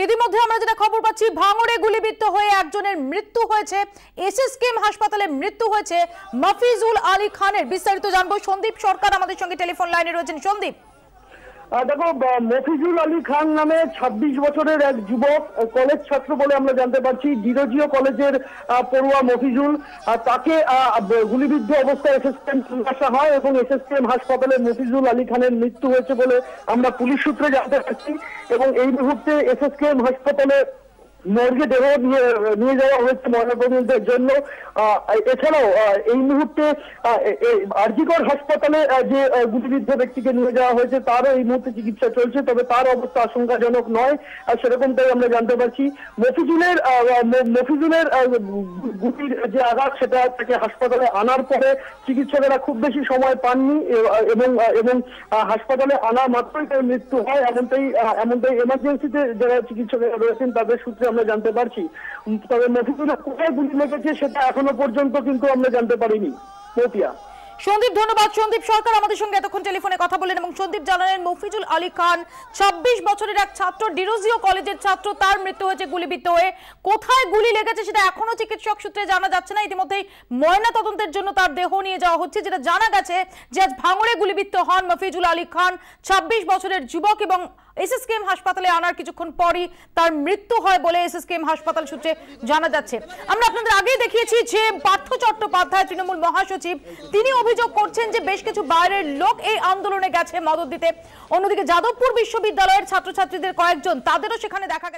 ইতিমধ্যে আমরা যেটা খবর পাচ্ছি, ভাঙড়ে গুলিবিদ্ধ হয়ে একজনের মৃত্যু হয়েছে। এসএসকেএম হাসপাতালে মৃত্যু হয়েছে মফিজুল আলী খানের। বিস্তারিত জানবো, সন্দীপ সরকার আমাদের সঙ্গে টেলিফোন লাইনে রয়েছেন। সন্দীপ, দেখো, মফিজুল আলী খান নামে 26 বছরের এক যুবক, কলেজ ছাত্র বলে আমরা জানতে পারছি। ডিরোজিও কলেজের পড়ুয়া মফিজুল, তাকে গুলিবিদ্ধ অবস্থায় এসএসকেএম আসা হয় এবং এসএসকেএম হাসপাতালে মফিজুল আলী খানের মৃত্যু হয়েছে বলে আমরা পুলিশ সূত্রে জানতে পারছি। এবং এই মুহূর্তে এসএসকেএম হাসপাতালে মর্গে দেহ নিয়ে যাওয়া হয়েছে ময়নাতদন্তের জন্য। এছাড়াও এই মুহূর্তে আরজিকর হাসপাতালে যে গুলিবিদ্ধ ব্যক্তিকে নিয়ে যাওয়া হয়েছে তারও এই মুহূর্তে চিকিৎসা চলছে, তবে তার অবস্থা আশঙ্কাজনক নয়, সেরকমটাই আমরা জানতে পারছি। মফিজুলের গুলির যে আঘাত, সেটা তাকে হাসপাতালে আনার পরে চিকিৎসকেরা খুব বেশি সময় পাননি এবং হাসপাতালে আনা মাত্রই তার মৃত্যু হয়। এমনটাই এমার্জেন্সিতে যারা চিকিৎসকেরা রয়েছেন তাদের সূত্রে আমরা জানতে পারছি। তবে মফিজুলের কোথায় গুলি লেগেছে সেটা এখনো পর্যন্ত কিন্তু আমরা জানতে পারিনি। মতিয়া। সন্দীপ, ধন্যবাদ। সন্দীপ সরকার আমাদের সঙ্গে এতক্ষণ টেলিফোনে কথা বললেন এবং সন্দীপ জানালেন মফিজুল আলী খান 26 বছরের এক ছাত্র, ডিরোজিও কলেজের ছাত্র, তার মৃত্যু হয়েছে গুলিবিদ্ধ হয়ে। কোথায় গুলি লেগেছে সেটা এখনো চিকিৎসক সূত্রে জানা যাচ্ছে না। ইতিমধ্যেই ময়না তদন্তের জন্য তার দেহ নিয়ে যাওয়া হচ্ছে। যেটা জানা গেছে যে আজ ভাঙড়ে গুলিবিদ্ধ হন মফিজুল আলী খান, 26 বছরের যুবক, এবং এসএসকেএম হাসপাতালে আনার কিছুক্ষণ পরই তার মৃত্যু হয় বলে এসএসকেএম হাসপাতাল সূত্রে জানা যাচ্ছে। আমরা আপনাদের আগেই দেখিয়েছি যে পার্থ চট্টোপাধ্যায়, তৃণমূল মহাসচিব, তিনি অভিযোগ করছেন যে বেশ কিছু বাইরের লোক এই আন্দোলনে গেছে মদত দিতে। অন্যদিকে যাদবপুর বিশ্ববিদ্যালয়ের ছাত্রছাত্রীদের কয়েকজন, তাদেরও সেখানে দেখা গেছে।